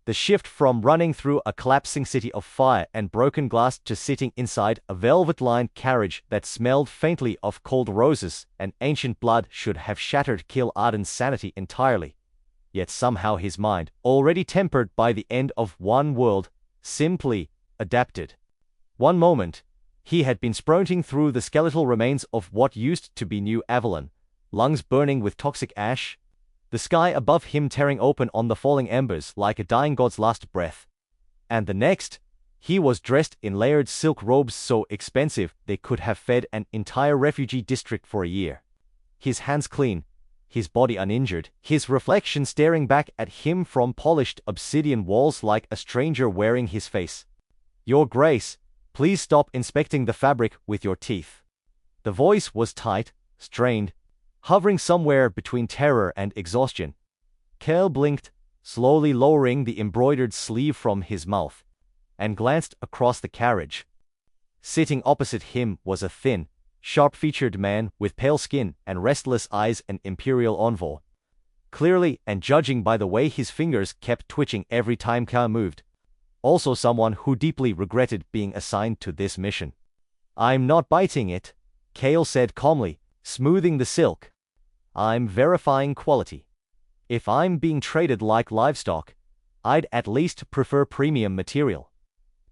The shift from running through a collapsing city of fire and broken glass to sitting inside a velvet-lined carriage that smelled faintly of cold roses and ancient blood should have shattered Keel Arden's sanity entirely. Yet somehow his mind, already tempered by the end of one world, simply adapted. One moment, he had been sprinting through the skeletal remains of what used to be New Avalon, lungs burning with toxic ash, the sky above him tearing open on the falling embers like a dying god's last breath. And the next, he was dressed in layered silk robes so expensive they could have fed an entire refugee district for a year. His hands clean, his body uninjured, his reflection staring back at him from polished obsidian walls like a stranger wearing his face. "Your Grace, please stop inspecting the fabric with your teeth." The voice was tight, strained, hovering somewhere between terror and exhaustion. Keel blinked, slowly lowering the embroidered sleeve from his mouth, and glanced across the carriage. Sitting opposite him was a thin, sharp-featured man with pale skin and restless eyes, an imperial envoy. Clearly, and judging by the way his fingers kept twitching every time Keel moved, also someone who deeply regretted being assigned to this mission. "I'm not biting it," Keel said calmly, smoothing the silk. "I'm verifying quality. If I'm being traded like livestock, I'd at least prefer premium material."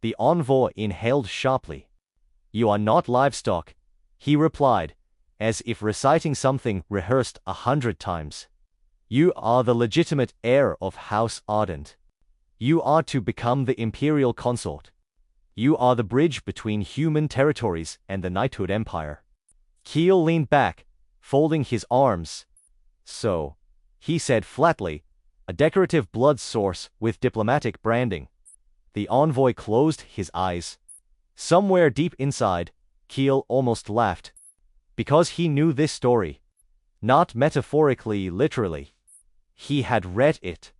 The envoy inhaled sharply. "You are not livestock," he replied, as if reciting something rehearsed 100 times. "You are the legitimate heir of House Ardent. You are to become the imperial consort. You are the bridge between human territories and the knighthood empire." Keel leaned back, folding his arms. "So," he said flatly, "a decorative blood source with diplomatic branding." The envoy closed his eyes. Somewhere deep inside, Keel almost laughed. Because he knew this story. Not metaphorically, literally. He had read it.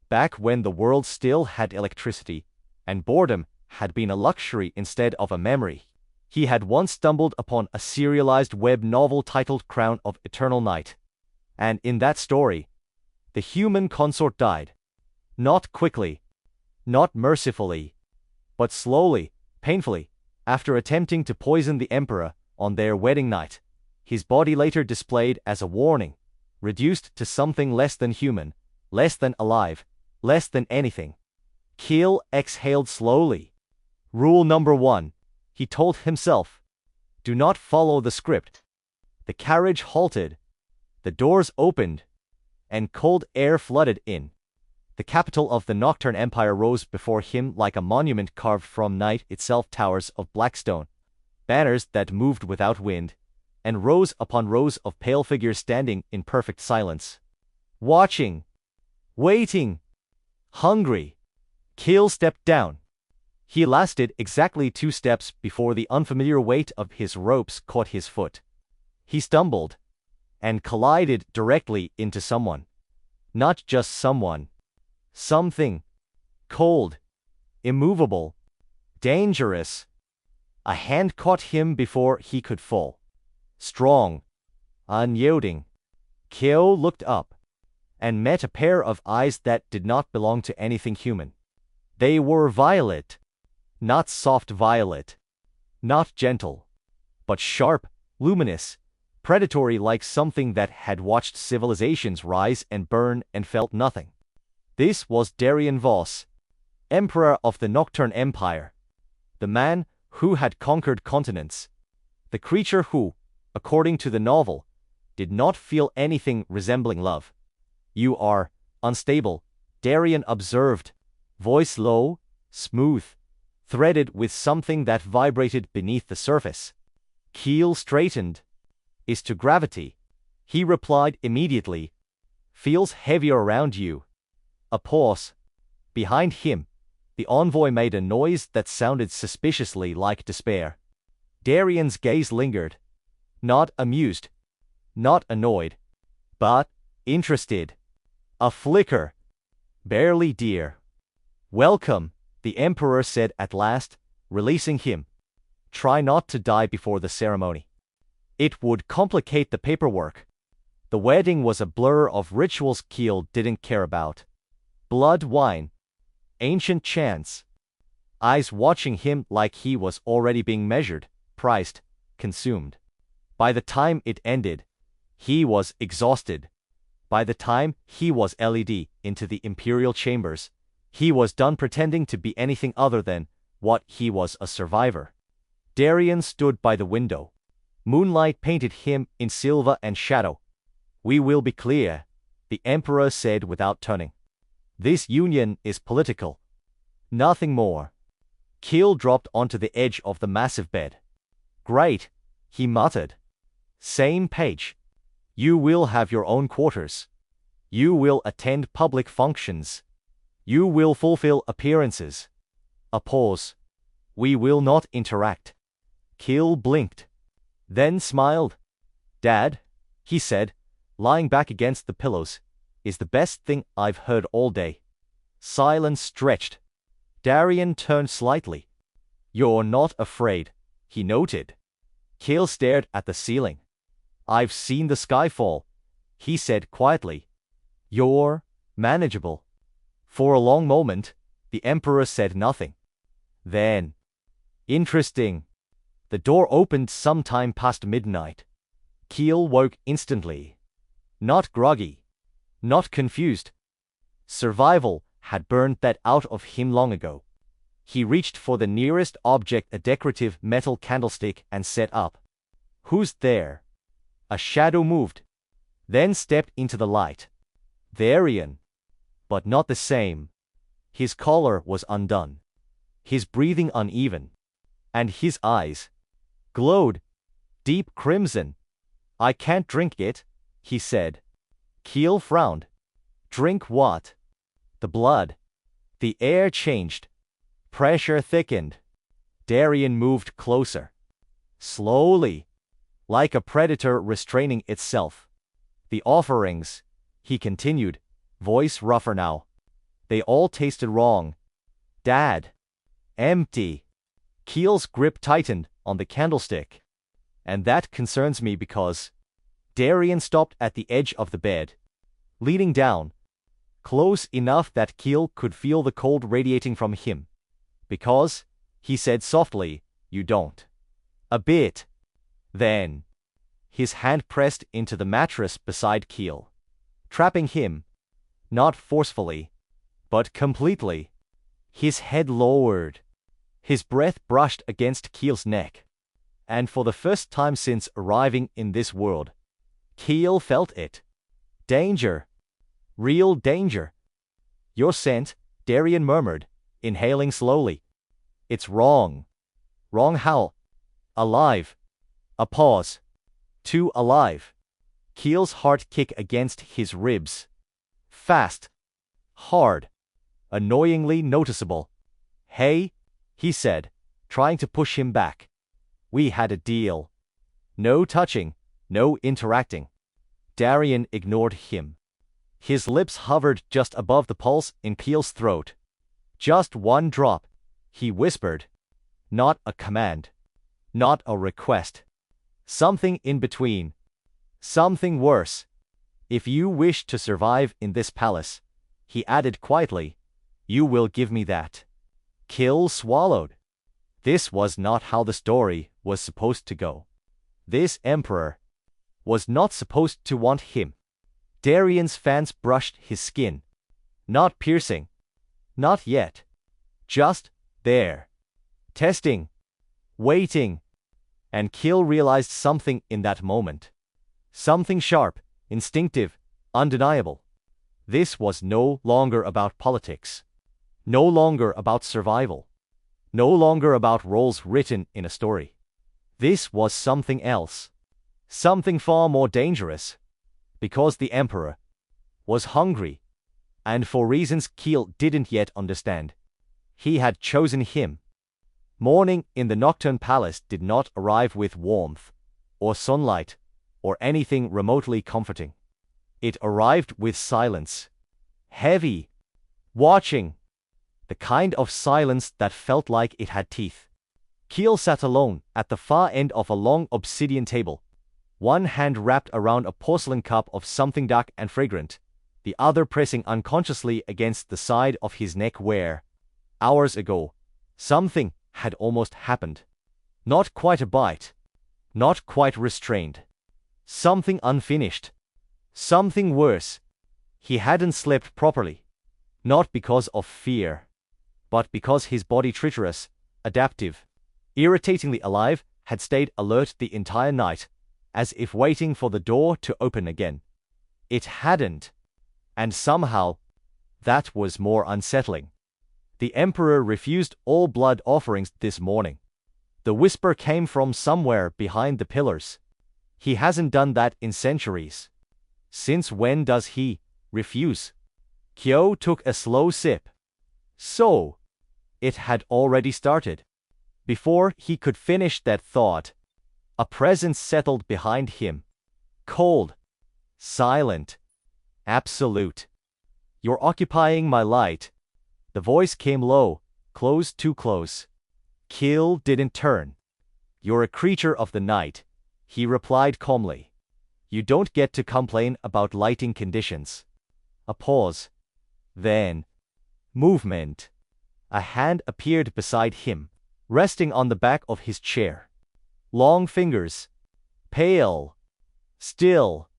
Back when the world still had electricity, and boredom had been a luxury instead of a memory. He had once stumbled upon a serialized web novel titled Crown of Eternal Night. And in that story, the human consort died. Not quickly, not mercifully, but slowly, painfully, after attempting to poison the Emperor on their wedding night. His body later displayed as a warning, reduced to something less than human, less than alive, less than anything. Keel exhaled slowly. "Rule number 1. He told himself. "Do not follow the script." The carriage halted. The doors opened, and cold air flooded in. The capital of the Nocturne Empire rose before him like a monument carved from night itself, towers of black stone, banners that moved without wind, and rows upon rows of pale figures standing in perfect silence. Watching. Waiting. Hungry. Keel stepped down. He lasted exactly 2 steps before the unfamiliar weight of his ropes caught his foot. He stumbled and collided directly into someone. Not just someone. Something. Cold. Immovable. Dangerous. A hand caught him before he could fall. Strong. Unyielding. Keel looked up and met a pair of eyes that did not belong to anything human. They were violet. Not soft violet. Not gentle. But sharp, luminous, predatory, like something that had watched civilizations rise and burn and felt nothing. This was Darian Voss, Emperor of the Nocturne Empire. The man who had conquered continents. The creature who, according to the novel, did not feel anything resembling love. "You are unstable," Darian observed, voice low, smooth, threaded with something that vibrated beneath the surface. Keel straightened. "Is to gravity," he replied immediately. "Feels heavier around you." A pause. Behind him, the envoy made a noise that sounded suspiciously like despair. Darian's gaze lingered. Not amused. Not annoyed. But interested. A flicker. "Barely, dear." "Welcome," the Emperor said at last, releasing him. "Try not to die before the ceremony. It would complicate the paperwork." The wedding was a blur of rituals Keel didn't care about. Blood wine. Ancient chance. Eyes watching him like he was already being measured, priced, consumed. By the time it ended, he was exhausted. By the time he was led into the imperial chambers, he was done pretending to be anything other than what he was, a survivor. Darian stood by the window. Moonlight painted him in silver and shadow. "We will be clear," the Emperor said without turning. "This union is political. Nothing more." Keel dropped onto the edge of the massive bed. "Great," he muttered. "Same page. You will have your own quarters. You will attend public functions. You will fulfill appearances." A pause. "We will not interact." Keel blinked, then smiled. "Dad," he said, lying back against the pillows, "is the best thing I've heard all day." Silence stretched. Darian turned slightly. "You're not afraid," he noted. Keel stared at the ceiling. "I've seen the sky fall," he said quietly. "You're manageable." For a long moment, the Emperor said nothing. Then, "Interesting." The door opened sometime past midnight. Keel woke instantly. Not groggy. Not confused. Survival had burned that out of him long ago. He reached for the nearest object, a decorative metal candlestick, and set up. "Who's there?" A shadow moved, then stepped into the light. Darian. But not the same. His collar was undone. His breathing uneven. And his eyes glowed deep crimson. "I can't drink it," he said. Keel frowned. "Drink what?" "The blood." The air changed. Pressure thickened. Darian moved closer. Slowly, like a predator restraining itself. "The offerings," he continued, voice rougher now. "They all tasted wrong. Dad." "Empty." Keel's grip tightened on the candlestick. "And that concerns me because—" Darian stopped at the edge of the bed, leaning down, close enough that Keel could feel the cold radiating from him. "Because," he said softly, "you don't." "A bit." Then, his hand pressed into the mattress beside Keel, trapping him, not forcefully, but completely. His head lowered. His breath brushed against Keel's neck. And for the first time since arriving in this world, Keel felt it. Danger. Real danger. "Your scent," Darian murmured, inhaling slowly. "It's wrong." "Wrong how?" "Alive." A pause. "Too alive." Keel's heart kicked against his ribs. Fast. Hard. Annoyingly noticeable. "Hey," he said, trying to push him back. "We had a deal. No touching, no interacting." Darian ignored him. His lips hovered just above the pulse in Keel's throat. "Just one drop," he whispered. Not a command. Not a request. Something in between. Something worse. "If you wish to survive in this palace," he added quietly, "you will give me that." Keel swallowed. This was not how the story was supposed to go. This Emperor was not supposed to want him. Darian's fans brushed his skin. Not piercing. Not yet. Just there. Testing. Waiting. And Keel realized something in that moment. Something sharp, instinctive, undeniable. This was no longer about politics. No longer about survival. No longer about roles written in a story. This was something else. Something far more dangerous. Because the Emperor was hungry. And for reasons Keel didn't yet understand. He had chosen him. Morning in the Nocturne Palace did not arrive with warmth, or sunlight, or anything remotely comforting. It arrived with silence. Heavy. Watching. The kind of silence that felt like it had teeth. Keel sat alone at the far end of a long obsidian table, one hand wrapped around a porcelain cup of something dark and fragrant, the other pressing unconsciously against the side of his neck where, hours ago, something had almost happened. Not quite a bite. Not quite restrained. Something unfinished. Something worse. He hadn't slept properly. Not because of fear, but because his body, treacherous, adaptive, irritatingly alive, had stayed alert the entire night, as if waiting for the door to open again. It hadn't. And somehow, that was more unsettling. The Emperor refused all blood offerings this morning. The whisper came from somewhere behind the pillars. He hasn't done that in centuries. Since when does he refuse? Kyo took a slow sip. So, it had already started. Before he could finish that thought, a presence settled behind him. Cold. Silent. Absolute. "You're occupying my light." The voice came low, close, too close. Kill didn't turn. "You're a creature of the night," he replied calmly. "You don't get to complain about lighting conditions." A pause. Then, movement. A hand appeared beside him, resting on the back of his chair. Long fingers. Pale. Still.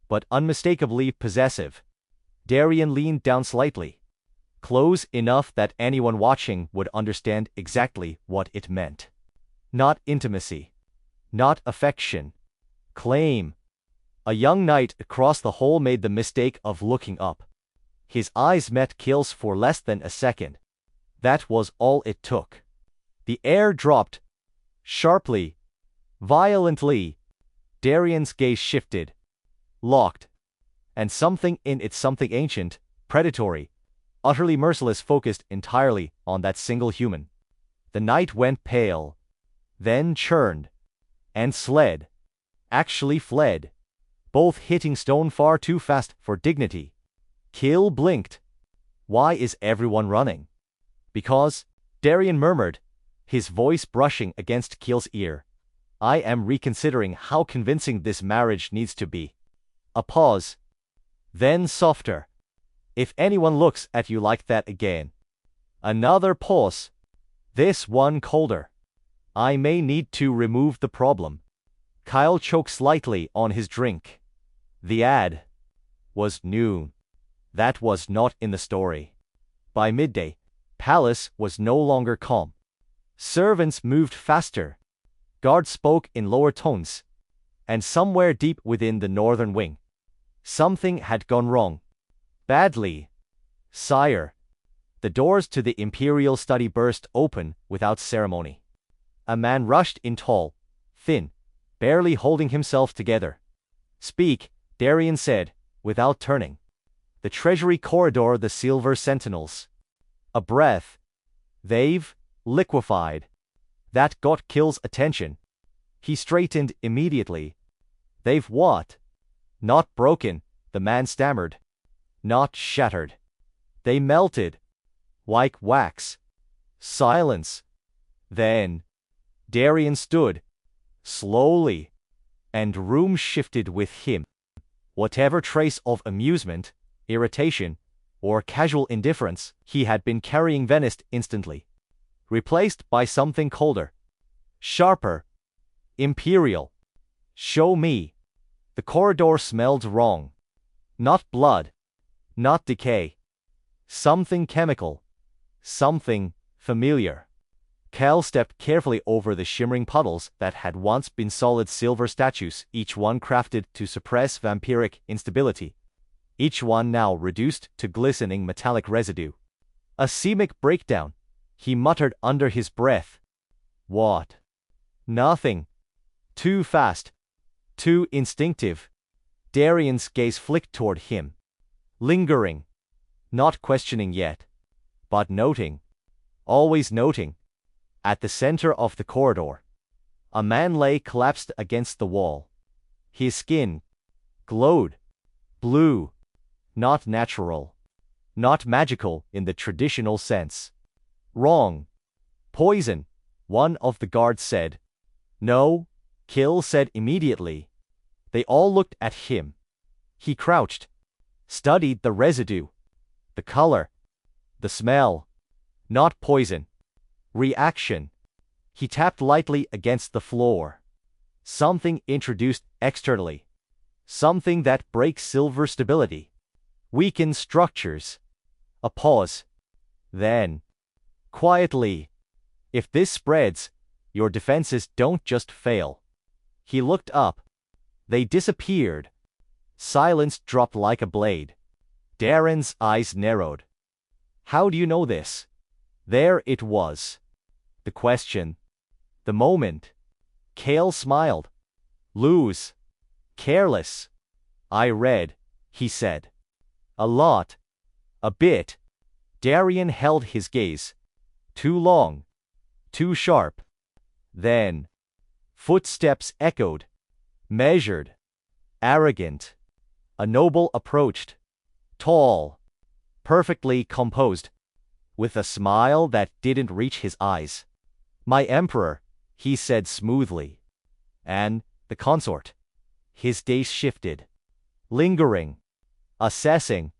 But unmistakably possessive. Darien leaned down slightly. Close enough that anyone watching would understand exactly what it meant. Not intimacy. Not affection. Claim. A young knight across the hall made the mistake of looking up. His eyes met Kill's for less than a second. That was all it took. The air dropped. Sharply. Violently. Darien's gaze shifted. Locked. And something in it, something ancient, predatory, utterly merciless, focused entirely on that single human. The knight went pale. Then churned. And sled. Actually fled. Both hitting stone far too fast for dignity. Kill blinked. "Why is everyone running?" "Because," Darien murmured, his voice brushing against Kill's ear, "I am reconsidering how convincing this marriage needs to be." A pause. Then softer. "If anyone looks at you like that again." Another pause. This one colder. "I may need to remove the problem." Kyle choked slightly on his drink. The ad was noon. That was not in the story. By midday, Palace was no longer calm. Servants moved faster. Guards spoke in lower tones. And somewhere deep within the northern wing, something had gone wrong. Badly. "Sire." The doors to the imperial study burst open without ceremony. A man rushed in, tall, thin, barely holding himself together. "Speak," Darien said, without turning. "The treasury corridor, the silver sentinels." A breath. "They've liquefied." That got Kill's attention. He straightened immediately. "They've what?" "Not broken," the man stammered. "Not shattered. They melted. Like wax." Silence. Then, Darien stood. Slowly. And room shifted with him. Whatever trace of amusement, irritation, or casual indifference he had been carrying vanished instantly. Replaced by something colder. Sharper. Imperial. "Show me." The corridor smelled wrong. Not blood. Not decay. Something chemical. Something familiar. Cal stepped carefully over the shimmering puddles that had once been solid silver statues, each one crafted to suppress vampiric instability. Each one now reduced to glistening metallic residue. "A seismic breakdown," he muttered under his breath. "What?" "Nothing. Too fast. Too instinctive." Darien's gaze flicked toward him. Lingering. Not questioning yet. But noting. Always noting. At the center of the corridor, a man lay collapsed against the wall. His skin glowed. Blue. Not natural. Not magical in the traditional sense. "Wrong. Poison," one of the guards said. "No," Kill said immediately. They all looked at him. He crouched. Studied the residue, the color, the smell. Not poison. Reaction. He tapped lightly against the floor. Something introduced externally. Something that breaks silver stability. Weakens structures. A pause. Then, quietly, if this spreads, your defenses don't just fail. He looked up. They disappeared. Silence dropped like a blade. Darren's eyes narrowed. How do you know this? There it was. The question. The moment. Cale smiled. Loose. Careless. I read, he said. A lot. A bit. Darren held his gaze. Too long. Too sharp. Then. Footsteps echoed. Measured. Arrogant. A noble approached. Tall. Perfectly composed. With a smile that didn't reach his eyes. My emperor, he said smoothly. And the consort. His gaze shifted. Lingering. Assessing.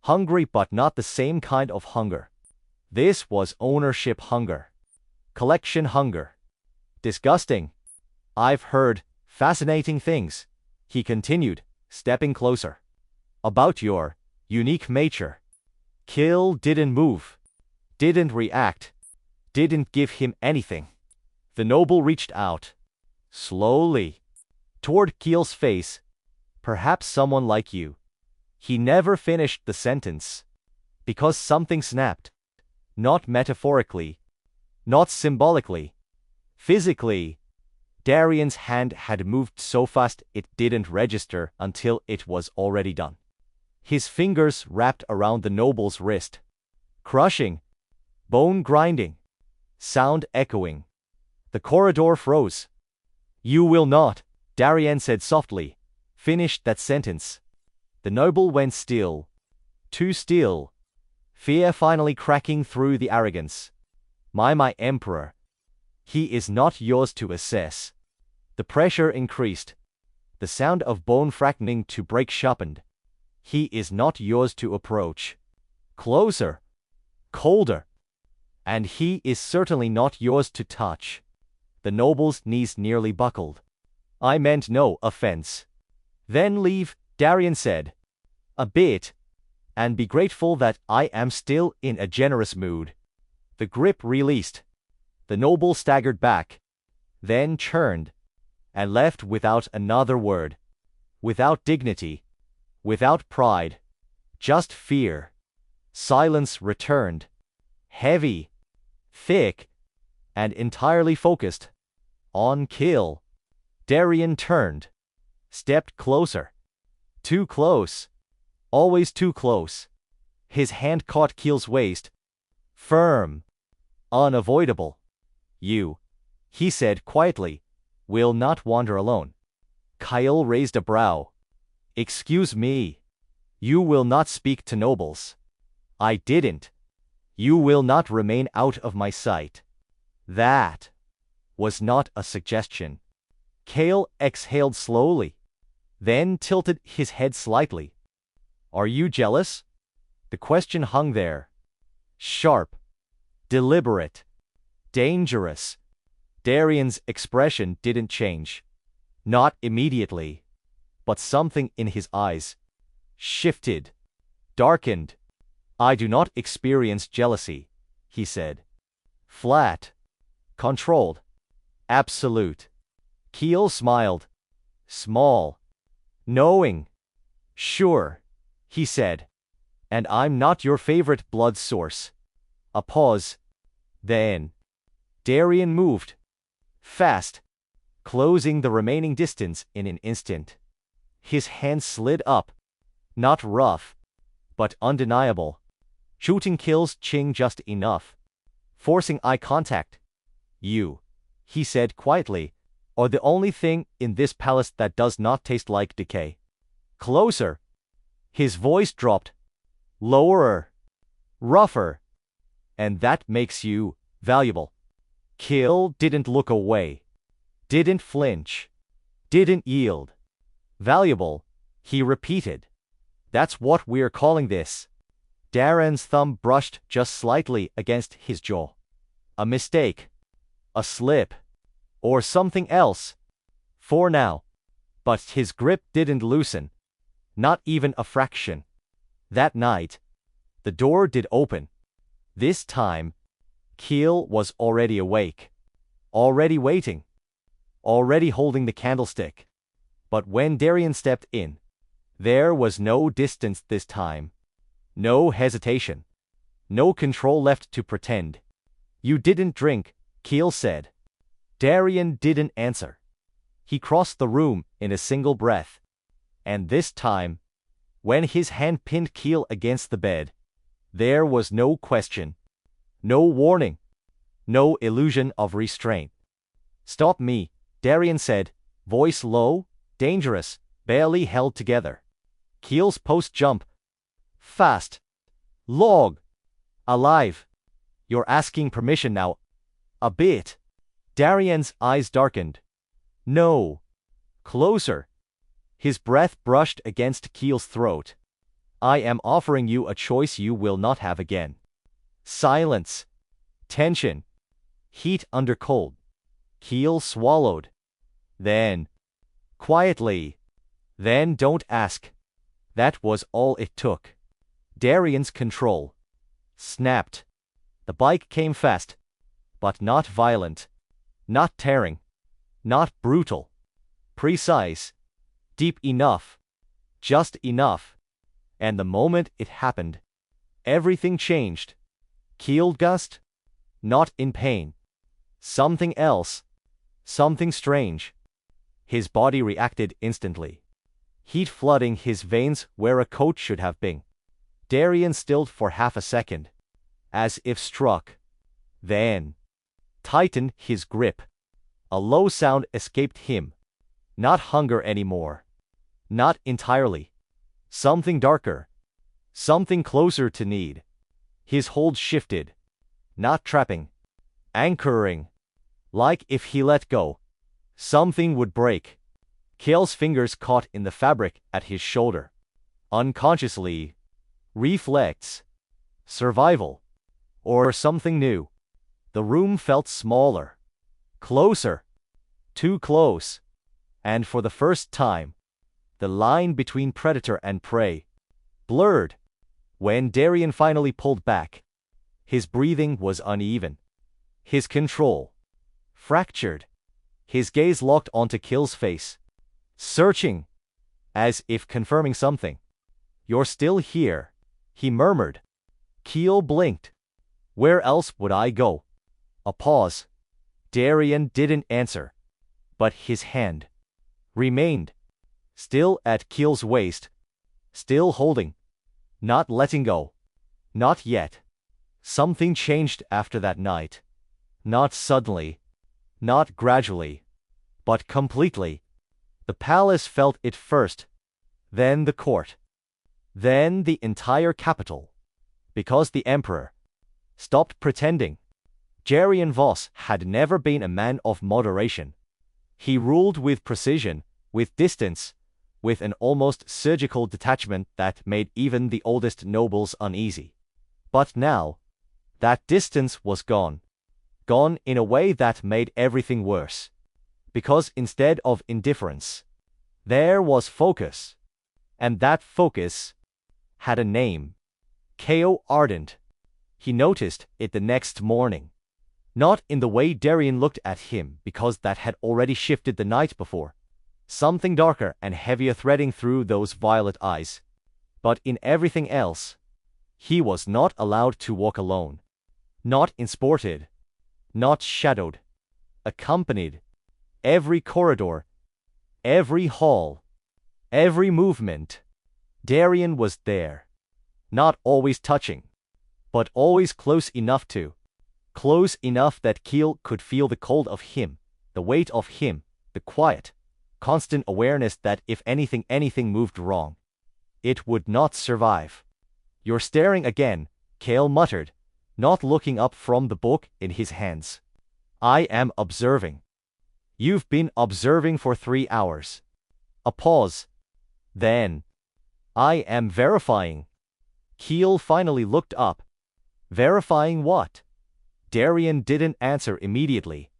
Hungry but not the same kind of hunger. This was ownership hunger. Collection hunger. Disgusting. I've heard fascinating things, he continued, stepping closer. About your unique nature. Cale didn't move. Didn't react. Didn't give him anything. The noble reached out. Slowly. Toward Cale's face. Perhaps someone like you. He never finished the sentence. Because something snapped. Not metaphorically. Not symbolically. Physically. Darren's hand had moved so fast it didn't register until it was already done. His fingers wrapped around the noble's wrist. Crushing. Bone grinding. Sound echoing. The corridor froze. You will not, Darren said softly. Finish that sentence. The noble went still. Too still. Fear finally cracking through the arrogance. My emperor. He is not yours to assess. The pressure increased. The sound of bone fracturing to break sharpened. He is not yours to approach. Closer. Colder. And he is certainly not yours to touch. The noble's knees nearly buckled. I meant no offense. Then leave, Darren said. A bit. And be grateful that I am still in a generous mood. The grip released. The noble staggered back. Then turned. And left without another word. Without dignity. Without pride. Just fear. Silence returned. Heavy. Thick. And entirely focused. On Cale. Darren turned. Stepped closer. Too close. Always too close. His hand caught Cale's waist. Firm. Unavoidable. You, he said quietly, will not wander alone. Cale raised a brow. Excuse me. You will not speak to nobles. I didn't. You will not remain out of my sight. That was not a suggestion. Cale exhaled slowly. Then tilted his head slightly. Are you jealous? The question hung there. Sharp. Deliberate. Dangerous. Darren's expression didn't change. Not immediately. But something in his eyes shifted. Darkened. I do not experience jealousy, he said. Flat. Controlled. Absolute. Cale smiled. Small. Knowing. Sure, he said. And I'm not your favorite blood source. A pause. Then. Darren moved. Fast. Closing the remaining distance in an instant. His hand slid up. Not rough. But undeniable. Shooting Cale's chin just enough. Forcing eye contact. You, he said quietly, are the only thing in this palace that does not taste like decay. Closer. His voice dropped. Lower. Rougher. And that makes you valuable. Cale didn't look away. Didn't flinch. Didn't yield. Valuable, he repeated. That's what we're calling this. Darren's thumb brushed just slightly against his jaw. A mistake. A slip. Or something else. For now. But his grip didn't loosen. Not even a fraction. That night, the door did open. This time, Keel was already awake. Already waiting. Already holding the candlestick. But when Darren stepped in, there was no distance this time. No hesitation. No control left to pretend. You didn't drink, Keel said. Darren didn't answer. He crossed the room in a single breath. And this time, when his hand pinned Keel against the bed, there was no question. No warning. No illusion of restraint. Stop me, Darren said, voice low, dangerous, barely held together. Keel's post-jump. Fast. Log. Alive. You're asking permission now. A bit. Darren's eyes darkened. No. Closer. His breath brushed against Keel's throat. I am offering you a choice you will not have again. Silence. Tension. Heat under cold. Keel swallowed. Then. Quietly. Then don't ask. That was all it took. Darren's control. Snapped. The bike came fast. But not violent. Not tearing. Not brutal. Precise. Deep enough. Just enough. And the moment it happened, everything changed. Keel gasped. Not in pain. Something else. Something strange. His body reacted instantly. Heat flooding his veins where a coat should have been. Darren stilled for half a second, as if struck. Then tightened his grip. A low sound escaped him. Not hunger anymore. Not entirely. Something darker. Something closer to need. His hold shifted. Not trapping. Anchoring. Like if he let go, something would break. Keel's fingers caught in the fabric at his shoulder. Unconsciously. Reflex. Survival. Or something new. The room felt smaller. Closer. Too close. And for the first time, the line between predator and prey blurred. When Darren finally pulled back, his breathing was uneven. His control fractured. His gaze locked onto Keel's face. Searching. As if confirming something. You're still here, he murmured. Keel blinked. Where else would I go? A pause. Darren didn't answer. But his hand remained. Still at Keel's waist. Still holding. Not letting go. Not yet. Something changed after that night. Not suddenly. Not gradually. But completely. The palace felt it first. Then the court. Then the entire capital. Because the emperor stopped pretending. Darren Voss had never been a man of moderation. He ruled with precision, with distance, with an almost surgical detachment that made even the oldest nobles uneasy. But now, that distance was gone. Gone in a way that made everything worse. Because instead of indifference, there was focus. And that focus had a name. K.O. Ardent. He noticed it the next morning. Not in the way Darren looked at him, because that had already shifted the night before. Something darker and heavier threading through those violet eyes. But in everything else. He was not allowed to walk alone. Not escorted. Not shadowed. Accompanied. Every corridor. Every hall. Every movement. Darren was there. Not always touching. But always close enough to. Close enough that Keel could feel the cold of him, the weight of him, the quiet, constant awareness that if anything moved wrong, it would not survive. You're staring again, Keel muttered, not looking up from the book in his hands. I am observing. You've been observing for 3 hours. A pause. Then. I am verifying. Keel finally looked up. Verifying what? Darian didn't answer immediately.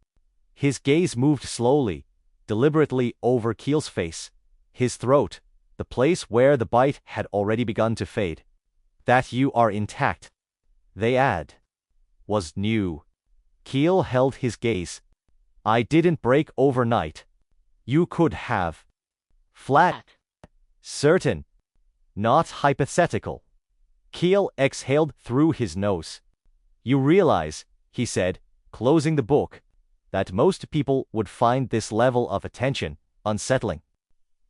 His gaze moved slowly, deliberately over Keel's face, his throat, the place where the bite had already begun to fade. That you are intact. They add. Was new. Keel held his gaze. I didn't break overnight. You could have. Flat. Certain. Not hypothetical. Keel exhaled through his nose. You realize, he said, closing the book, that most people would find this level of attention unsettling.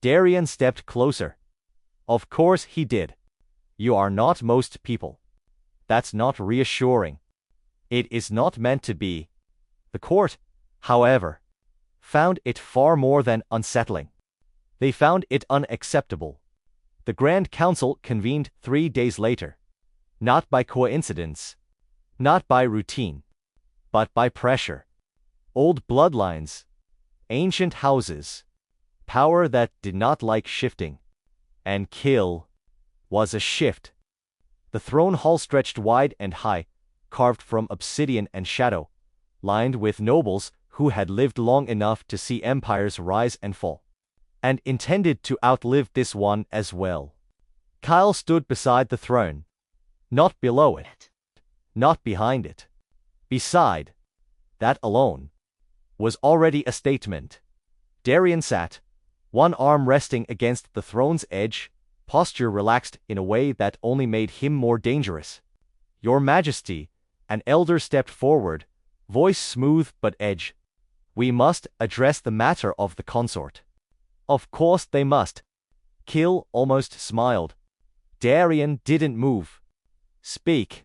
Darian stepped closer. Of course he did. You are not most people. That's not reassuring. It is not meant to be. The court, however, found it far more than unsettling. They found it unacceptable. The Grand Council convened 3 days later. Not by coincidence. Not by routine. But by pressure. Old bloodlines. Ancient houses. Power that did not like shifting. And Kill was a shift. The throne hall stretched wide and high, carved from obsidian and shadow, lined with nobles who had lived long enough to see empires rise and fall, and intended to outlive this one as well. Kyle stood beside the throne. Not below it. Not behind it. Beside. That alone was already a statement. Darian sat, one arm resting against the throne's edge, posture relaxed in a way that only made him more dangerous. Your Majesty, an elder stepped forward, voice smooth but edge. We must address the matter of the consort. Of course they must. Kill almost smiled. Darian didn't move. Speak.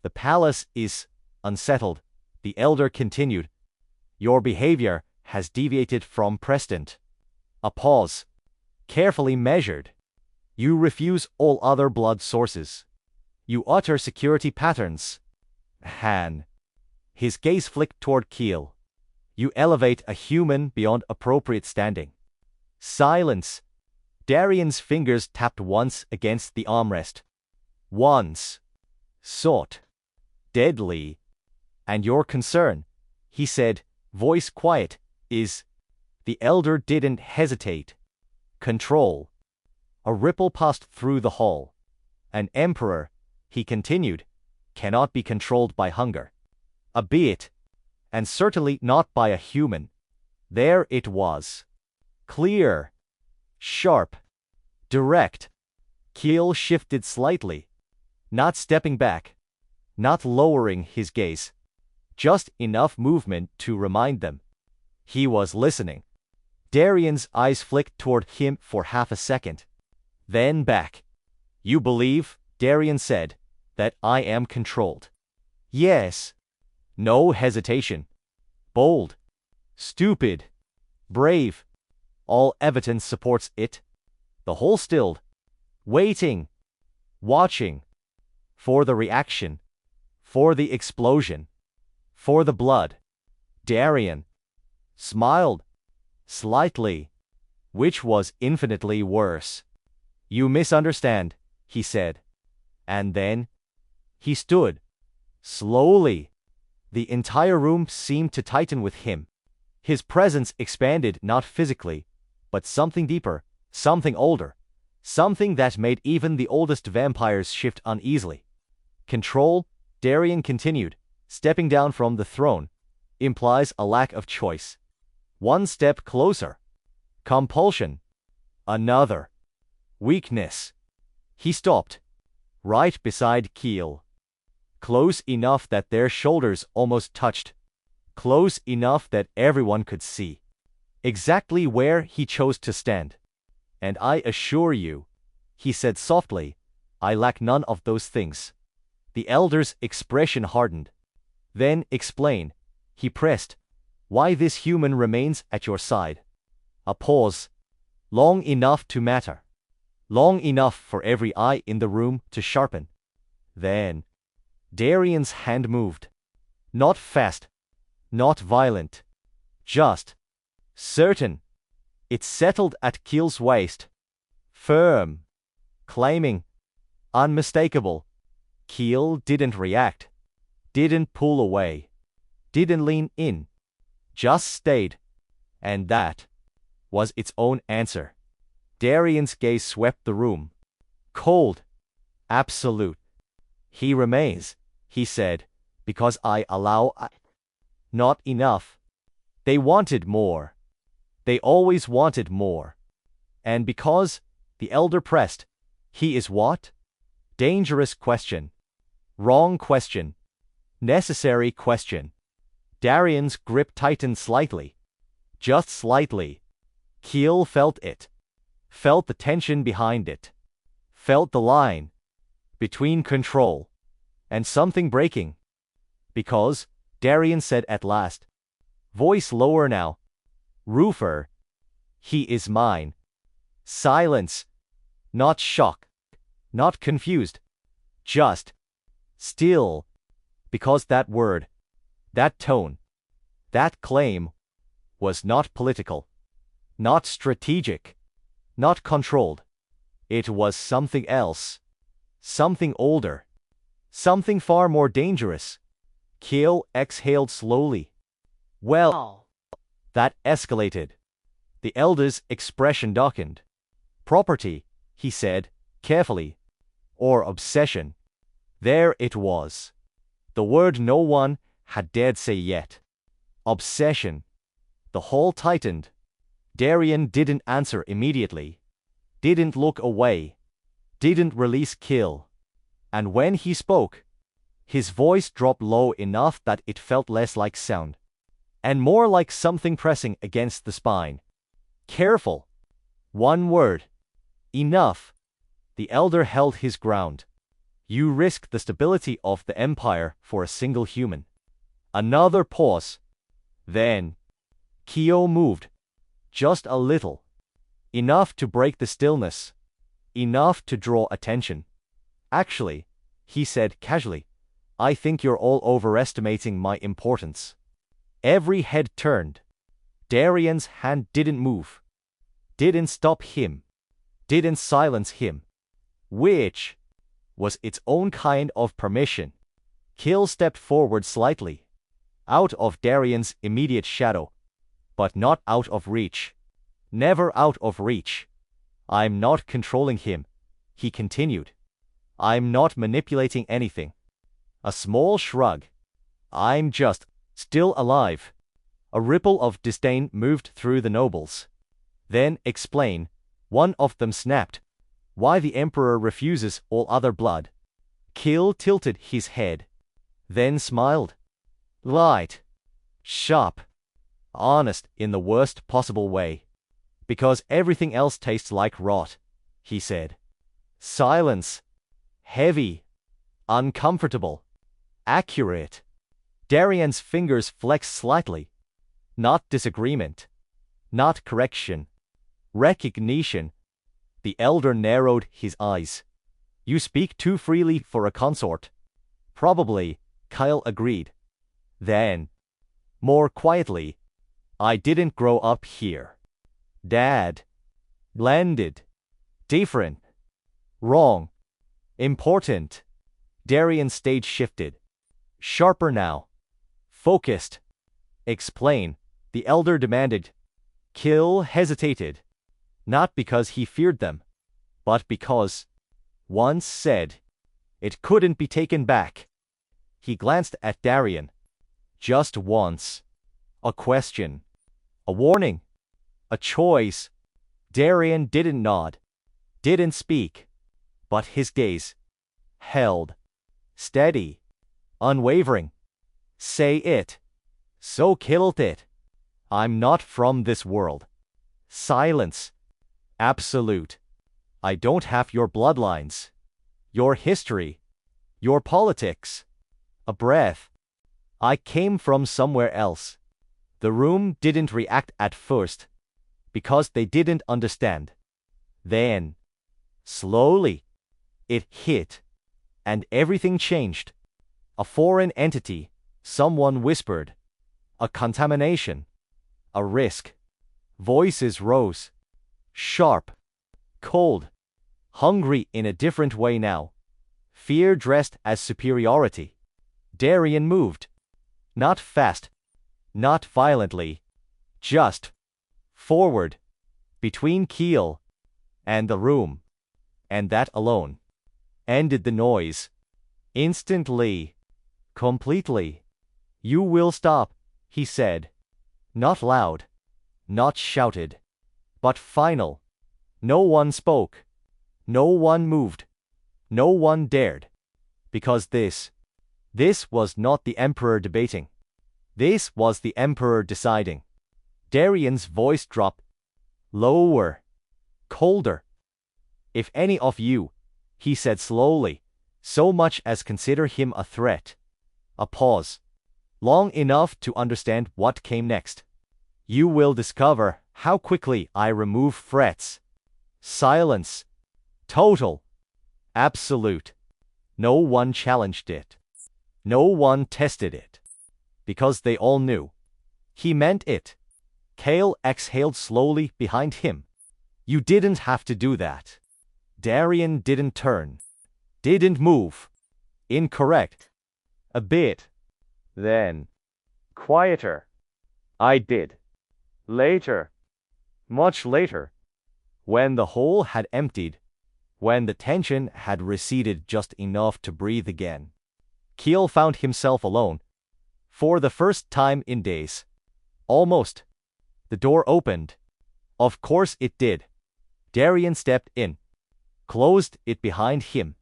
The palace is unsettled, the elder continued. Your behavior has deviated from precedent. A pause. Carefully measured. You refuse all other blood sources. You utter security patterns. Han. His gaze flicked toward Keel. You elevate a human beyond appropriate standing. Silence. Darian's fingers tapped once against the armrest. Once. Sought. Deadly. And your concern, he said, voice quiet, is. The elder didn't hesitate. Control. A ripple passed through the hall. An emperor, he continued, cannot be controlled by hunger. Albeit. And certainly not by a human. There it was. Clear. Sharp. Direct. Keel shifted slightly. Not stepping back. Not lowering his gaze. Just enough movement to remind them. He was listening. Darian's eyes flicked toward him for half a second. Then back. You believe, Darian said, that I am controlled. Yes. No hesitation. Bold. Stupid. Brave. All evidence supports it. The whole stilled. Waiting. Watching. For the reaction. For the explosion. For the blood. Darian smiled. Slightly. Which was infinitely worse. You misunderstand, he said. And then he stood. Slowly. The entire room seemed to tighten with him. His presence expanded not physically, but something deeper, something older, something that made even the oldest vampires shift uneasily. Control, Darian continued, stepping down from the throne, implies a lack of choice. One step closer. Compulsion. Another. Weakness. He stopped. Right beside Keel. Close enough that their shoulders almost touched. Close enough that everyone could see. Exactly where he chose to stand. And I assure you, he said softly, I lack none of those things. The elder's expression hardened. Then explain, he pressed, why this human remains at your side. A pause. Long enough to matter. Long enough for every eye in the room to sharpen. Then Darian's hand moved. Not fast. Not violent. Just. Certain. It settled at Keel's waist. Firm. claiming, unmistakable. Keel didn't react, didn't pull away, didn't lean in, just stayed. And that was its own answer. Darian's gaze swept the room. Cold. Absolute. He remains, he said, because I allow. Not enough. They wanted more. They always wanted more. And because, the elder pressed, he is what? Dangerous question. Wrong question. Necessary question. Darian's grip tightened slightly. Just slightly. Keel felt it. Felt the tension behind it. Felt the line between control and something breaking. Because, Darian said at last, voice lower now, Roofer, he is mine. Silence. Not shock. Not confused. Just still. Because that word, that tone, that claim was not political, not strategic, not controlled. It was something else. Something older. Something far more dangerous. Keel exhaled slowly. Well, that escalated. The elder's expression darkened. Property, he said, carefully. Or obsession. There it was. The word no one had dared say yet. Obsession. The hall tightened. Darian didn't answer immediately. Didn't look away. Didn't release Keel. And when he spoke, his voice dropped low enough that it felt less like sound, and more like something pressing against the spine. Careful. One word. Enough. The elder held his ground. You risk the stability of the empire for a single human. Another pause. Then, Keel moved. Just a little. Enough to break the stillness. Enough to draw attention. Actually, he said casually, I think you're all overestimating my importance. Every head turned. Darian's hand didn't move. Didn't stop him. Didn't silence him. Which was its own kind of permission. Keel stepped forward slightly. Out of Darian's immediate shadow. But not out of reach. Never out of reach. I'm not controlling him, he continued. I'm not manipulating anything. A small shrug. I'm just still alive. A ripple of disdain moved through the nobles. Then explain, one of them snapped, why the emperor refuses all other blood. Keel tilted his head. Then smiled. Light. Sharp. Honest in the worst possible way. Because everything else tastes like rot, he said. Silence. Heavy. Uncomfortable. Accurate. Darian's fingers flexed slightly. Not disagreement. Not correction. Recognition. The elder narrowed his eyes. You speak too freely for a consort. Probably, Kyle agreed. Then, more quietly, I didn't grow up here. Dad. Blended. Different. Wrong. Important. Darian's stage shifted. Sharper now. Focused. Explain, the elder demanded. Keel hesitated. Not because he feared them, but because, once said, it couldn't be taken back. He glanced at Darian. Just once. A question. A warning. A choice. Darian didn't nod. Didn't speak. But his gaze held. Steady. Unwavering. Say it. So killed it. I'm not from this world. Silence. Absolute. I don't have your bloodlines. Your history. Your politics. A breath. I came from somewhere else. The room didn't react at first. Because they didn't understand. Then, slowly, it hit. And everything changed. A foreign entity, someone whispered. A contamination. A risk. Voices rose. Sharp. Cold. hungry in a different way now. Fear dressed as superiority. Darian moved. Not fast. Not violently. Just forward. Between Keel and the room. And that alone ended the noise. Instantly. Completely. You will stop, he said. Not loud. Not shouted. But final. No one spoke. No one moved. No one dared. Because this was not the Emperor debating. This was the Emperor deciding. Darian's voice dropped. Lower. Colder. If any of you, he said slowly, so much as consider him a threat. A pause. Long enough to understand what came next. You will discover how quickly I remove threats. Silence. Total. Absolute. No one challenged it. No one tested it. Because they all knew. He meant it. Kale exhaled slowly behind him. You didn't have to do that. Darian didn't turn. Didn't move. Incorrect. A bit. Then. Quieter. I did. Later. Much later. When the hole had emptied. When the tension had receded just enough to breathe again. Keel found himself alone. For the first time in days. Almost. The door opened. Of course it did. Darian stepped in. Closed it behind him.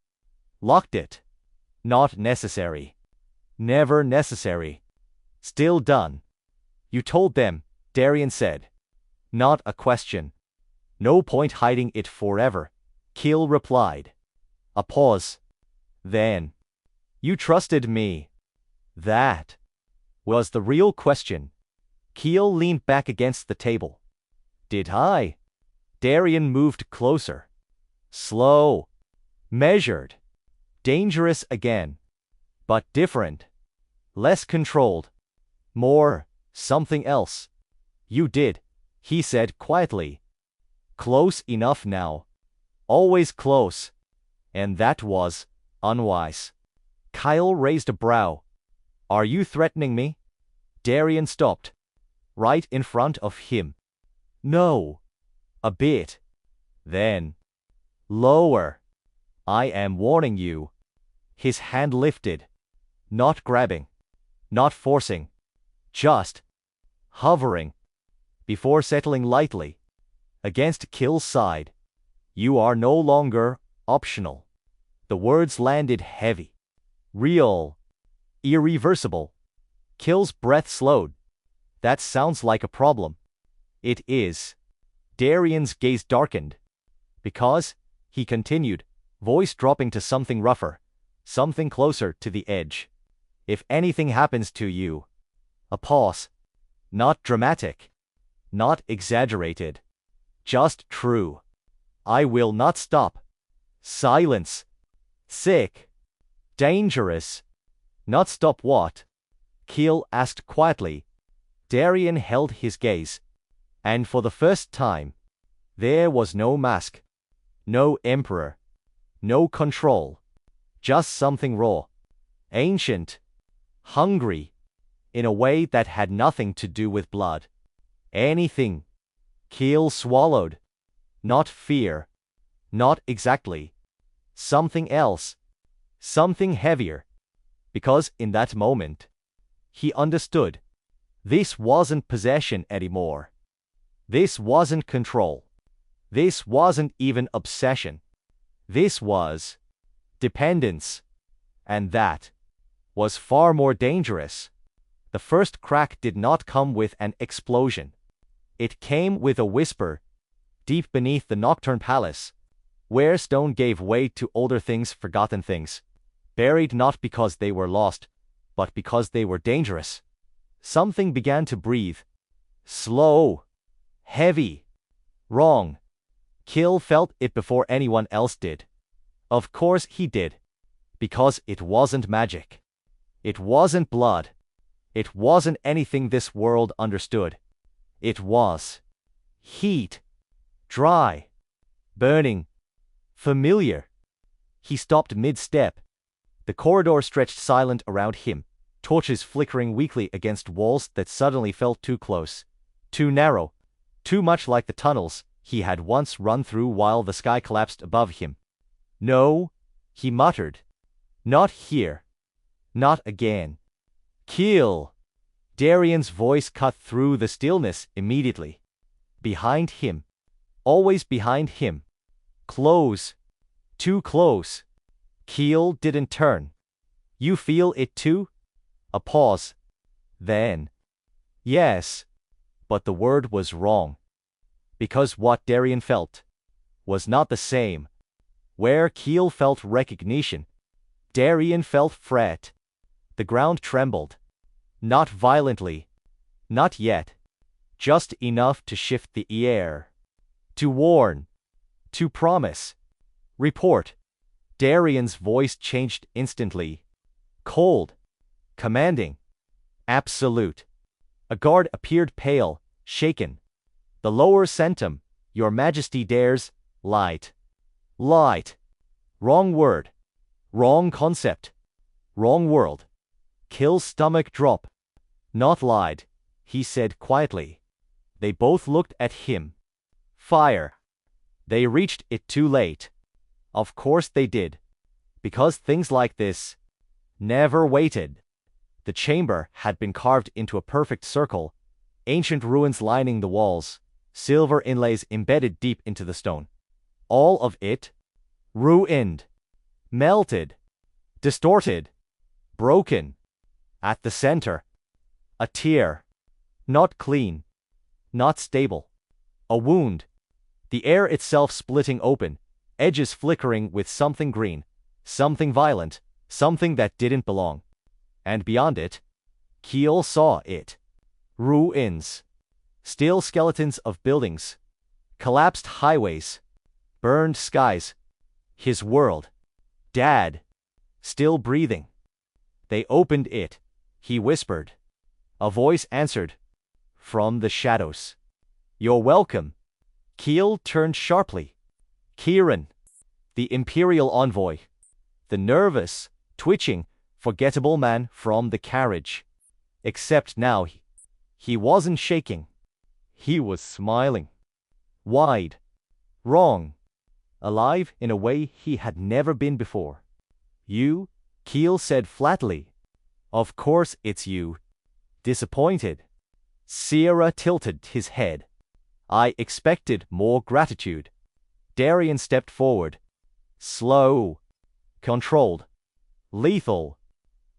Locked it. Not necessary. Never necessary. Still done. You told them, Darian said. Not a question. No point hiding it forever, Keel replied. A pause. Then. You trusted me. That was the real question. Keel leaned back against the table. Did I? Darian moved closer. Slow. Measured. Dangerous again. But different. Less controlled. More something else. You did, he said quietly. Close enough now. Always close. And that was unwise. Kyle raised a brow. Are you threatening me? Darian stopped. Right in front of him. No. A bit. Then. Lower. I am warning you. His hand lifted. Not grabbing. Not forcing. Just. Hovering. Before settling lightly. Against Keel's side. You are no longer optional. The words landed heavy. Real. Irreversible. Keel's breath slowed. That sounds like a problem. It is. Darian's gaze darkened. Because, he continued, voice dropping to something rougher, something closer to the edge. If anything happens to you. A pause. Not dramatic. Not exaggerated. Just true. I will not stop. Silence. Sick. Dangerous. Not stop what? Keel asked quietly. Darian held his gaze. And for the first time, there was no mask. No emperor. No control. Just something raw. Ancient. Hungry. In a way that had nothing to do with blood. Anything. Keel swallowed. Not fear. Not exactly. Something else. Something heavier. Because in that moment, he understood. This wasn't possession anymore. This wasn't control. This wasn't even obsession. This was dependence. And that was far more dangerous. The first crack did not come with an explosion. It came with a whisper, deep beneath the Nocturne Palace, where stone gave way to older things, forgotten things, buried not because they were lost, but because they were dangerous. Something began to breathe. Slow. Heavy. Wrong. Keel felt it before anyone else did. Of course he did. Because it wasn't magic. It wasn't blood. It wasn't anything this world understood. It was heat. Dry. Burning. Familiar. He stopped mid-step. The corridor stretched silent around him, torches flickering weakly against walls that suddenly felt too close, too narrow, too much like the tunnels he had once run through while the sky collapsed above him. No, he muttered. Not here. Not again. Kill! Darian's voice cut through the stillness immediately. Behind him. Always behind him. Close. Too close. Keel didn't turn. You feel it too? A pause. Then. Yes. But the word was wrong. Because what Darian felt was not the same. Where Keel felt recognition, Darian felt fret. The ground trembled. Not violently. Not yet. Just enough to shift the air. To warn. To promise. Report. Darian's voice changed instantly. Cold. Commanding. Absolute. A guard appeared pale, shaken. The lower centum, Your Majesty dares, light. Light. Wrong word. Wrong concept. Wrong world. Kill's stomach drop. Not lied, he said quietly. They both looked at him. Fire. They reached it too late. Of course they did. Because things like this never waited. The chamber had been carved into a perfect circle, ancient ruins lining the walls, silver inlays embedded deep into the stone. All of it ruined, melted, distorted, broken. At the center, a tear. Not clean. Not stable. A wound. The air itself splitting open, edges flickering with something green, something violent, something that didn't belong. And beyond it, Keel saw it. Ruins. Still skeletons of buildings. Collapsed highways. Burned skies. His world. Dad. Still breathing. They opened it. He whispered. A voice answered. From the shadows. You're welcome. Keel turned sharply. Kieran. The Imperial envoy. The nervous, twitching, forgettable man from the carriage. Except now he wasn't shaking. He was smiling. Wide. Wrong. Alive in a way he had never been before. You? Keel said flatly. Of course it's you. Disappointed. Sierra tilted his head. I expected more gratitude. Darian stepped forward. Slow. Controlled. Lethal.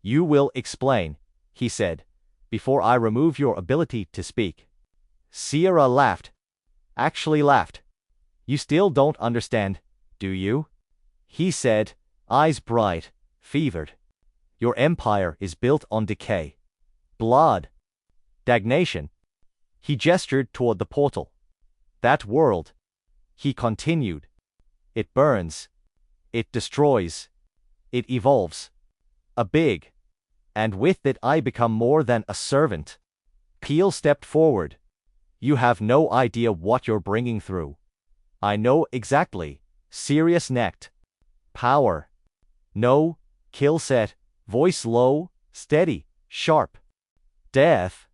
You will explain, he said, before I remove your ability to speak. Sierra laughed. Actually laughed. You still don't understand, do you? He said, eyes bright, fevered. Your empire is built on decay. Blood. Stagnation. He gestured toward the portal. That world. He continued. It burns. It destroys. It evolves. A big. And with it I become more than a servant. Keel stepped forward. You have no idea what you're bringing through. I know exactly. Serious-necked. Power. No, Keel said, voice low, steady, sharp. Death.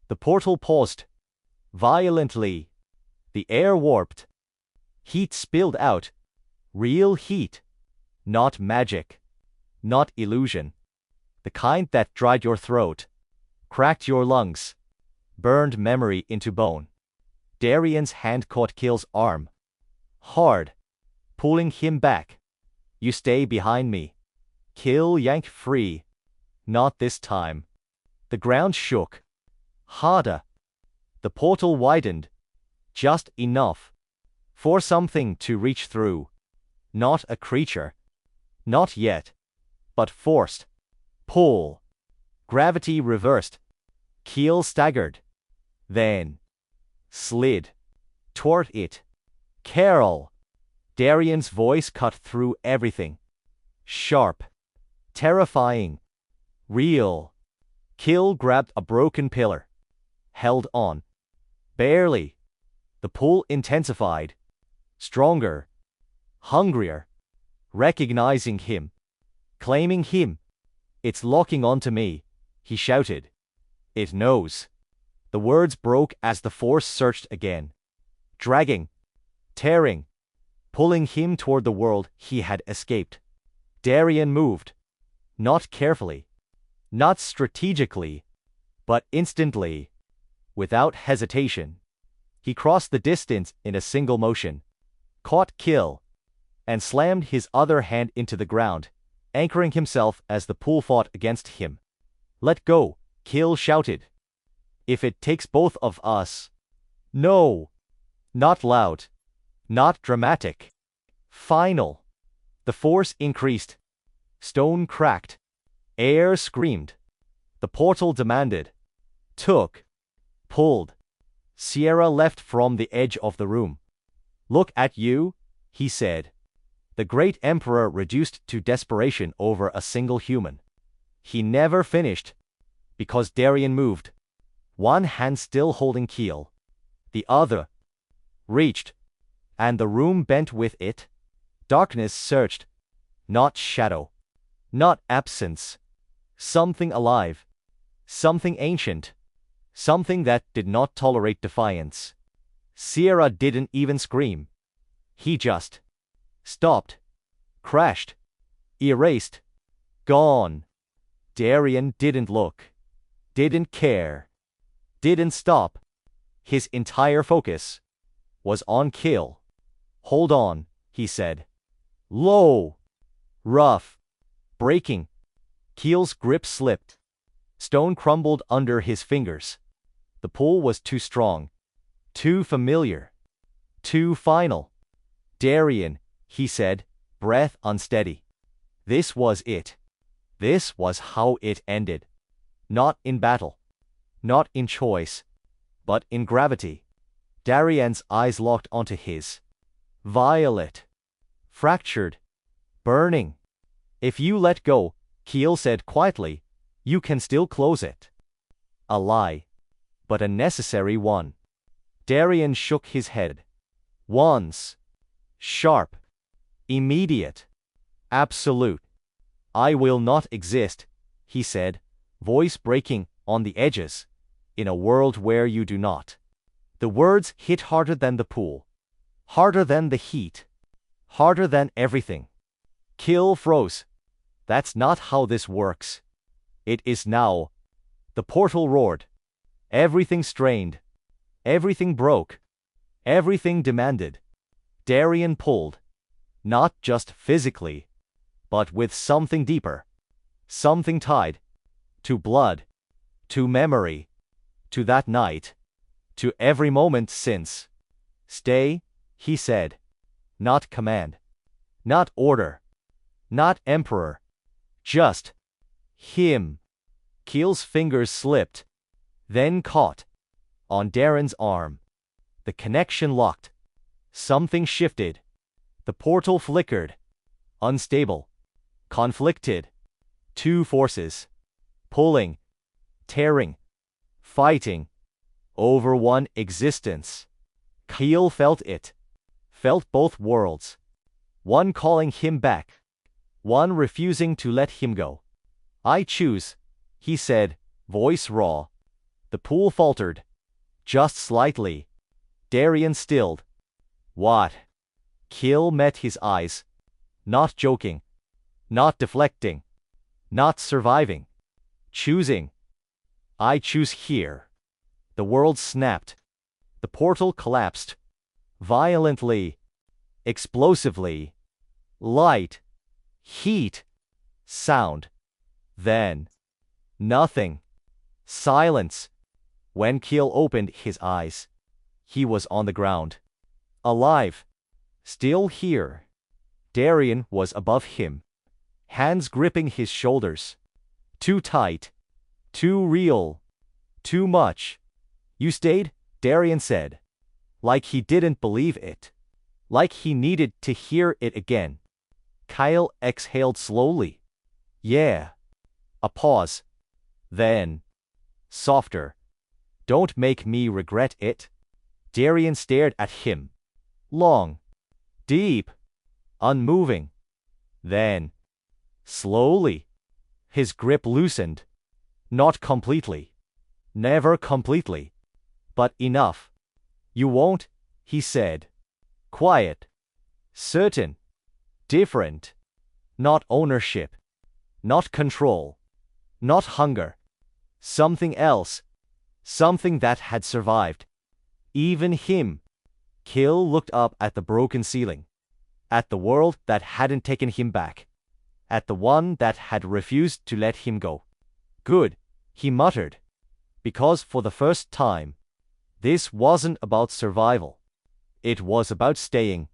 The portal paused. Violently. The air warped. Heat spilled out. Real heat. Not magic. Not illusion. The kind that dried your throat, cracked your lungs, burned memory into bone. Darian's hand caught Keel's arm. Hard. Pulling him back. You stay behind me. Keel yanked free. Not this time. The ground shook. Harder. The portal widened. Just enough. For something to reach through. Not a creature. Not yet. But forced. Pull. Gravity reversed. Keel staggered. Then. Slid. Toward it. Carol. Darian's voice cut through everything. Sharp. Terrifying. Real. Keel grabbed a broken pillar. Held on. Barely. The pull intensified. Stronger. hungrier, recognizing him, claiming him. It's locking onto me, he shouted. It knows. The words broke as the force surged again, dragging, tearing, pulling him toward the world he had escaped. Darian moved, not carefully, not strategically, but instantly, without hesitation. He crossed the distance in a single motion, caught Kill, and slammed his other hand into the ground, anchoring himself as the pool fought against him. Let go, Kill shouted. If it takes both of us. No. Not loud. Not dramatic. Final. The force increased. Stone cracked. Air screamed. The portal demanded. Took. Pulled. Sierra leapt from the edge of the room. Look at you, he said. The great emperor reduced to desperation over a single human. He never finished. Because Darian moved. One hand still holding Keel. The other reached. And the room bent with it. Darkness surged. Not shadow. Not absence. Something alive. Something ancient. Something that did not tolerate defiance. Sierra didn't even scream. He just stopped. Crashed. Erased. Gone. Darian didn't look. Didn't care. Didn't stop. His entire focus was on Kill. Hold on, he said. Low. Rough. Breaking. Keel's grip slipped. Stone crumbled under his fingers. The pull was too strong. Too familiar. Too final. Darian, he said, breath unsteady. This was it. This was how it ended. Not in battle. Not in choice. But in gravity. Darian's eyes locked onto his. Violet. Fractured. Burning. If you let go, Keel said quietly, you can still close it. A lie. But a necessary one. Darian shook his head. Once. Sharp. Immediate. Absolute. I will not exist, he said, voice breaking on the edges, in a world where you do not. The words hit harder than the pool. Harder than the heat. Harder than everything. Kill froze. That's not how this works. It is now. The portal roared. Everything strained. Everything broke. Everything demanded. Darian pulled. Not just physically, but with something deeper. Something tied. To blood. To memory. To that night. To every moment since. Stay, he said. Not command. Not order. Not emperor. Just him. Keel's fingers slipped. Then caught. On Darren's arm. The connection locked. Something shifted. The portal flickered. Unstable. Conflicted. Two forces. Pulling. Tearing. Fighting. Over one existence. Keel felt it. Felt both worlds. One calling him back. One refusing to let him go. I choose, he said, voice raw. The pool faltered. Just slightly. Darian stilled. What? Keel met his eyes. Not joking. Not deflecting. Not surviving. Choosing. I choose here. The world snapped. The portal collapsed. Violently. Explosively. Light. Heat. Sound. Then. Nothing. Silence. When Keel opened his eyes, he was on the ground. Alive. Still here. Darian was above him. Hands gripping his shoulders. Too tight. Too real. Too much. You stayed, Darian said. Like he didn't believe it. Like he needed to hear it again. Kyle exhaled slowly. Yeah. A pause. Then. Softer. Don't make me regret it. Darian stared at him. Long. Deep. unmoving. Then, slowly, his grip loosened. Not completely. Never completely. But enough. You won't, he said. Quiet. Certain. Different. Not ownership. Not control. Not hunger. Something else. Something that had survived. Even him. Quill looked up at the broken ceiling. At the world that hadn't taken him back. At the one that had refused to let him go. Good, he muttered. Because for the first time, this wasn't about survival. It was about staying.